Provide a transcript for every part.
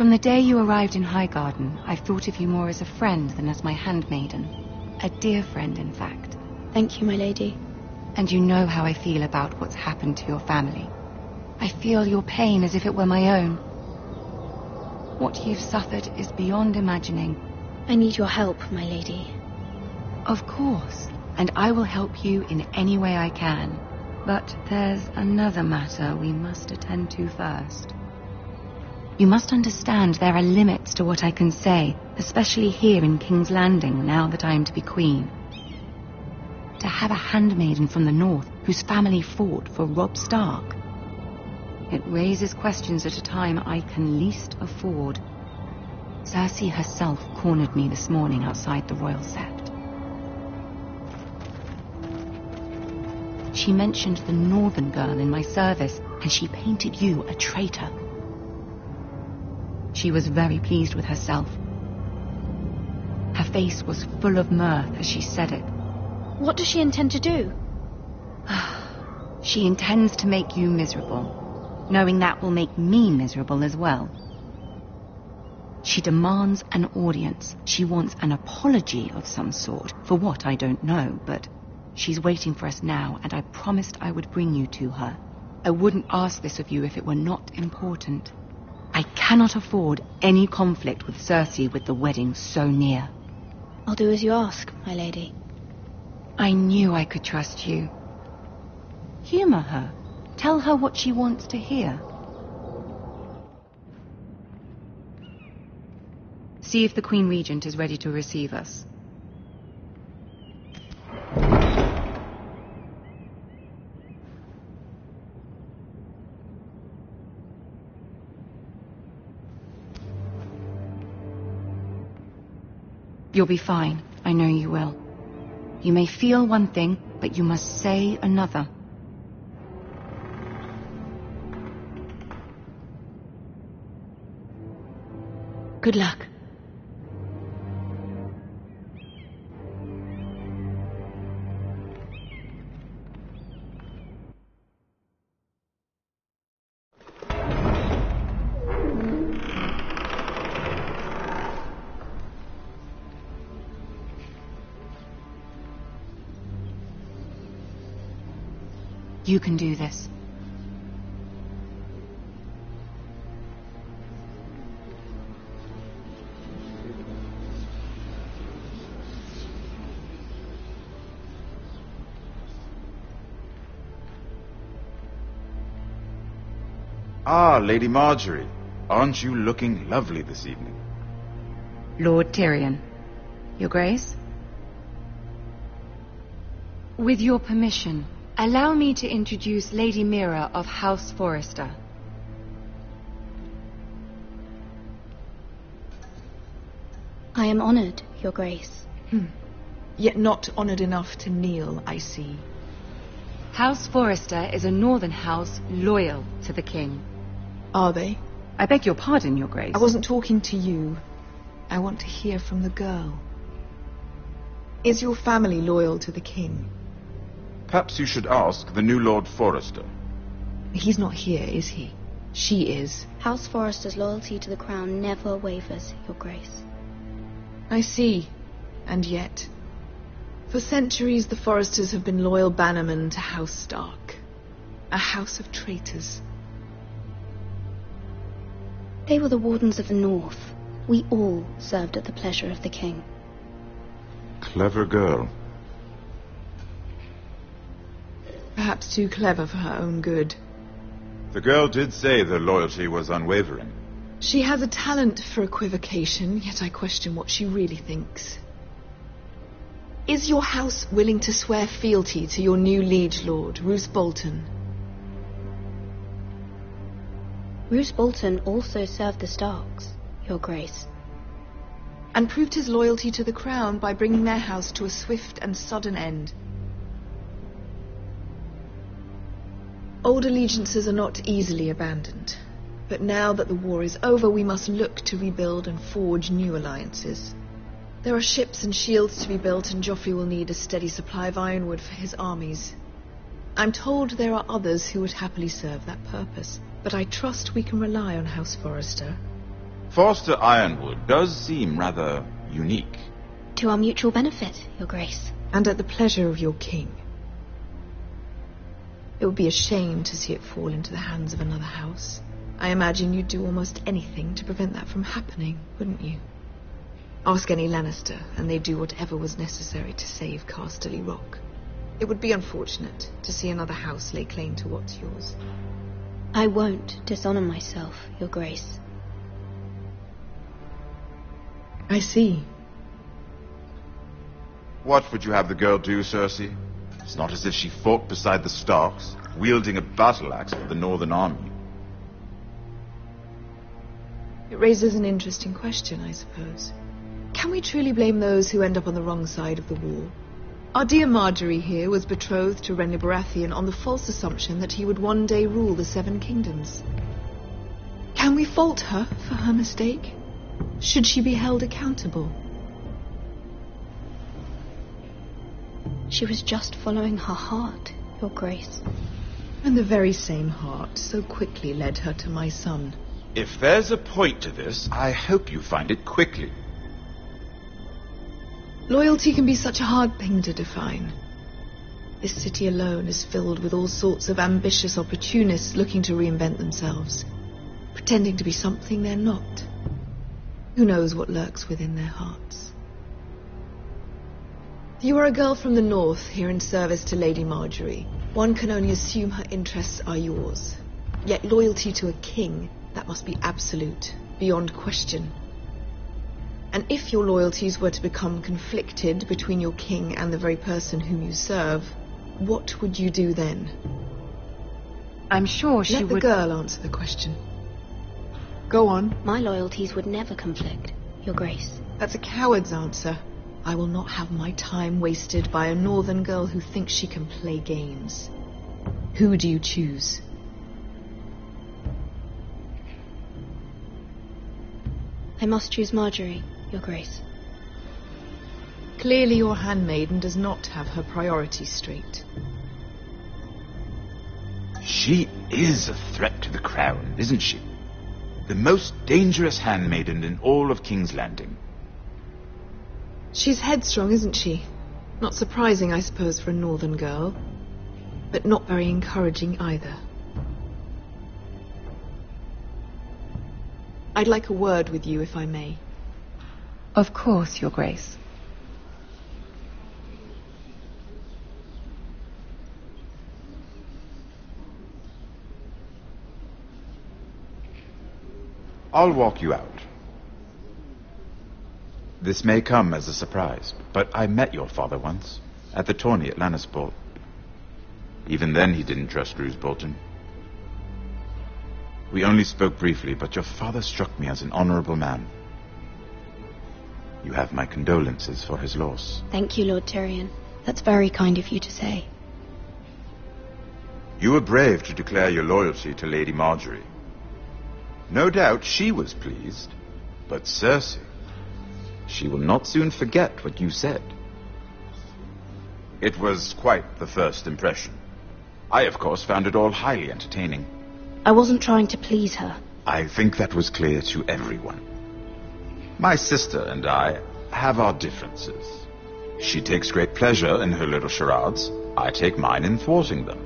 From the day you arrived in Highgarden, I've thought of you more as a friend than as my handmaiden. A dear friend, in fact. Thank you, my lady. And you know how I feel about what's happened to your family. I feel your pain as if it were my own. What you've suffered is beyond imagining. I need your help, my lady. Of course, and I will help you in any way I can. But there's another matter we must attend to first. You must understand there are limits to what I can say, especially here in King's Landing, now that I am to be queen. To have a handmaiden from the north whose family fought for Robb Stark. It raises questions at a time I can least afford. Cersei herself cornered me this morning outside the Royal Sept. She mentioned the northern girl in my service, and she painted you a traitor. She was very pleased with herself. Her face was full of mirth as she said it. What does she intend to do? She intends to make you miserable, knowing that will make me miserable as well. She demands an audience. She wants an apology of some sort, for what I don't know, but she's waiting for us now, and I promised I would bring you to her. I wouldn't ask this of you if it were not important. I cannot afford any conflict with Cersei with the wedding so near. I'll do as you ask, my lady. I knew I could trust you. Humor her. Tell her what she wants to hear. See if the Queen Regent is ready to receive us. You'll be fine. I know you will. You may feel one thing, but you must say another. Good luck. You can do this. Ah, Lady Marjorie. Aren't you looking lovely this evening? Lord Tyrion. Your Grace? With your permission, allow me to introduce Lady Mira of House Forrester. I am honored, Your Grace. Yet not honored enough to kneel, I see. House Forrester is a northern house loyal to the king. Are they? I beg your pardon, Your Grace. I wasn't talking to you. I want to hear from the girl. Is your family loyal to the king? Perhaps you should ask the new Lord Forrester. He's not here, is he? She is. House Forrester's loyalty to the crown never wavers, Your Grace. I see. And yet, for centuries the Forresters have been loyal bannermen to House Stark. A house of traitors. They were the wardens of the North. We all served at the pleasure of the king. Clever girl. Perhaps too clever for her own good. The girl did say their loyalty was unwavering. She has a talent for equivocation, yet I question what she really thinks. Is your house willing to swear fealty to your new liege lord, Roose Bolton? Roose Bolton also served the Starks, Your Grace. And proved his loyalty to the crown by bringing their house to a swift and sudden end. Old allegiances are not easily abandoned. But now that the war is over, we must look to rebuild and forge new alliances. There are ships and shields to be built, and Joffrey will need a steady supply of ironwood for his armies. I'm told there are others who would happily serve that purpose, but I trust we can rely on House Forrester. Foster Ironwood does seem rather unique. To our mutual benefit, Your Grace. And at the pleasure of your king. It would be a shame to see it fall into the hands of another house. I imagine you'd do almost anything to prevent that from happening, wouldn't you? Ask any Lannister, and they'd do whatever was necessary to save Casterly Rock. It would be unfortunate to see another house lay claim to what's yours. I won't dishonor myself, Your Grace. I see. What would you have the girl do, Cersei? It's not as if she fought beside the Starks, wielding a battle axe for the Northern Army. It raises an interesting question, I suppose. Can we truly blame those who end up on the wrong side of the war? Our dear Marjorie here was betrothed to Renly Baratheon on the false assumption that he would one day rule the Seven Kingdoms. Can we fault her for her mistake? Should she be held accountable? She was just following her heart, Your Grace. And the very same heart so quickly led her to my son. If there's a point to this, I hope you find it quickly. Loyalty can be such a hard thing to define. This city alone is filled with all sorts of ambitious opportunists looking to reinvent themselves, pretending to be something they're not. Who knows what lurks within their hearts? You are a girl from the north here in service to Lady Marjorie. One can only assume her interests are yours. Yet loyalty to a king, that must be absolute, beyond question. And if your loyalties were to become conflicted between your king and the very person whom you serve, what would you do then? I'm sure she would... Let the girl answer the question. Go on. My loyalties would never conflict, Your Grace. That's a coward's answer. I will not have my time wasted by a northern girl who thinks she can play games. Who do you choose? I must choose Marjorie, Your Grace. Clearly your handmaiden does not have her priorities straight. She is a threat to the crown, isn't she? The most dangerous handmaiden in all of King's Landing. She's headstrong, isn't she? Not surprising, I suppose, for a northern girl. But not very encouraging either. I'd like a word with you, if I may. Of course, Your Grace. I'll walk you out. This may come as a surprise, but I met your father once, at the tourney at Lannisport. Even then he didn't trust Roose Bolton. We only spoke briefly, but your father struck me as an honorable man. You have my condolences for his loss. Thank you, Lord Tyrion. That's very kind of you to say. You were brave to declare your loyalty to Lady Marjorie. No doubt she was pleased, but Cersei... she will not soon forget what you said. It was quite the first impression. I, of course, found it all highly entertaining. I wasn't trying to please her. I think that was clear to everyone. My sister and I have our differences. She takes great pleasure in her little charades. I take mine in thwarting them.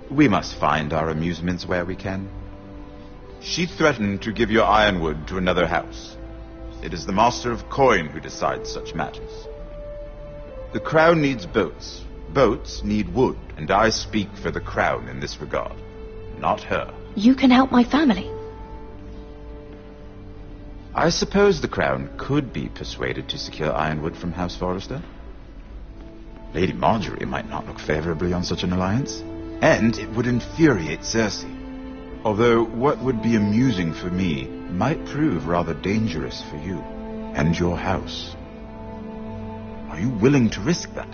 We must find our amusements where we can. She threatened to give your ironwood to another house. It is the Master of Coin who decides such matters. The crown needs boats. Boats need wood, and I speak for the crown in this regard, not her. You can help my family. I suppose the crown could be persuaded to secure ironwood from House Forrester. Lady Marjorie might not look favorably on such an alliance, and it would infuriate Cersei. Although what would be amusing for me might prove rather dangerous for you and your house. Are you willing to risk that?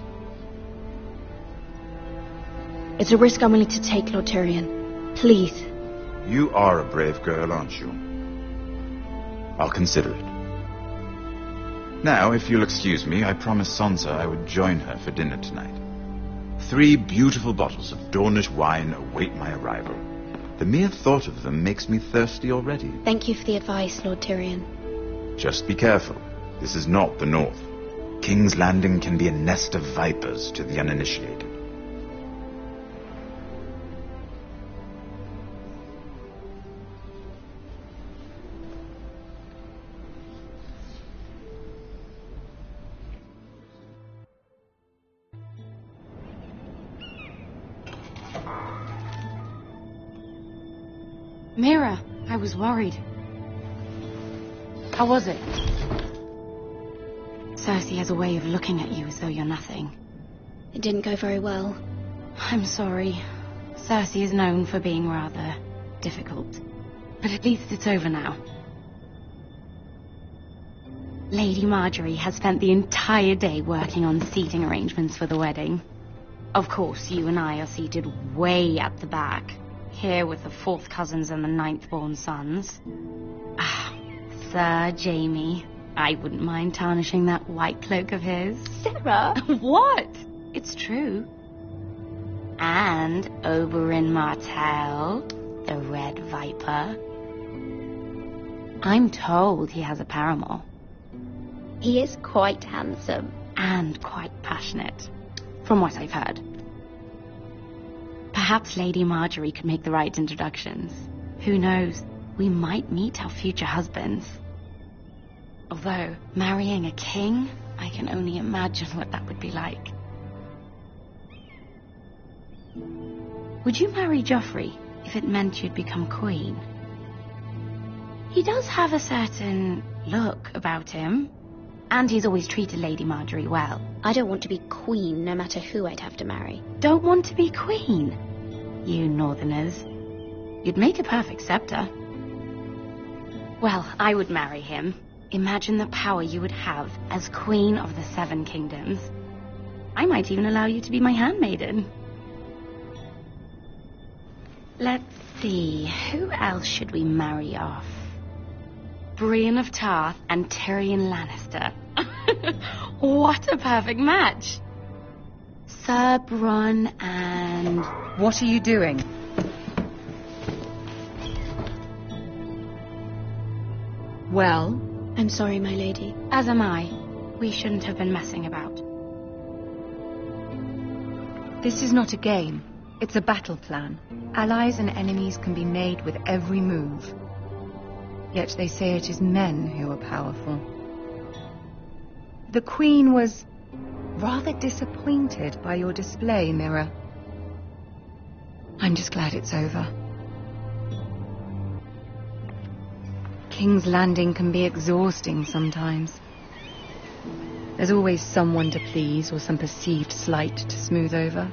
It's a risk I'm willing to take, Lord Tyrion. Please. You are a brave girl, aren't you? I'll consider it. Now, if you'll excuse me, I promised Sansa I would join her for dinner tonight. 3 beautiful bottles of Dornish wine await my arrival. The mere thought of them makes me thirsty already. Thank you for the advice, Lord Tyrion. Just be careful. This is not the North. King's Landing can be a nest of vipers to the uninitiated. Mira, I was worried. How was it? Cersei has a way of looking at you as though you're nothing. It didn't go very well. I'm sorry. Cersei is known for being rather difficult. But at least it's over now. Lady Margaery has spent the entire day working on the seating arrangements for the wedding. Of course, you and I are seated way at the back. Here with the 4th cousins and the 9th-born sons. Ah, Sir Jaime. I wouldn't mind tarnishing that white cloak of his. Sarah! What? It's true. And Oberyn Martell, the Red Viper. I'm told he has a paramour. He is quite handsome. And quite passionate, from what I've heard. Perhaps Lady Margaery could make the right introductions. Who knows? We might meet our future husbands. Although, marrying a king, I can only imagine what that would be like. Would you marry Joffrey if it meant you'd become queen? He does have a certain look about him, and he's always treated Lady Margaery well. I don't want to be queen, no matter who I'd have to marry. Don't want to be queen? You northerners. You'd make a perfect scepter. Well, I would marry him. Imagine the power you would have as Queen of the 7 Kingdoms. I might even allow you to be my handmaiden. Let's see, who else should we marry off? Brienne of Tarth and Tyrion Lannister. What a perfect match! Sir Bronn and... What are you doing? Well? I'm sorry, my lady. As am I. We shouldn't have been messing about. This is not a game. It's a battle plan. Allies and enemies can be made with every move. Yet they say it is men who are powerful. The Queen was rather disappointed by your display, Mira. I'm just glad it's over. King's Landing can be exhausting sometimes. There's always someone to please or some perceived slight to smooth over.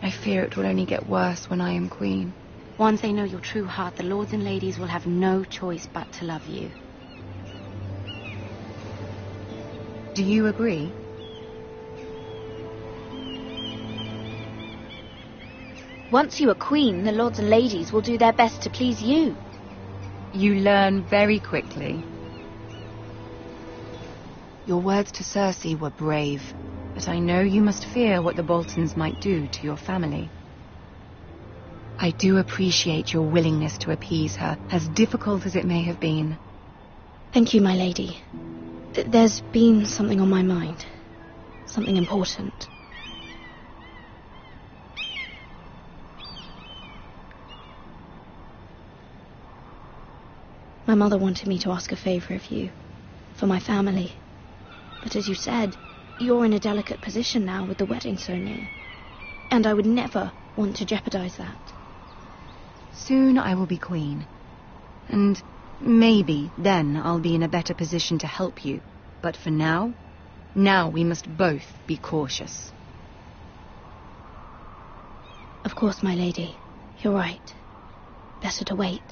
I fear it will only get worse when I am queen. Once they know your true heart, the lords and ladies will have no choice but to love you. Do you agree? Once you are queen, the lords and ladies will do their best to please you. You learn very quickly. Your words to Cersei were brave, but I know you must fear what the Boltons might do to your family. I do appreciate your willingness to appease her, as difficult as it may have been. Thank you, my lady. There's been something on my mind. Something important. My mother wanted me to ask a favor of you, for my family. But as you said, you're in a delicate position now with the wedding so near. And I would never want to jeopardize that. Soon I will be queen. And maybe then I'll be in a better position to help you. But for now we must both be cautious. Of course, my lady. You're right. Better to wait.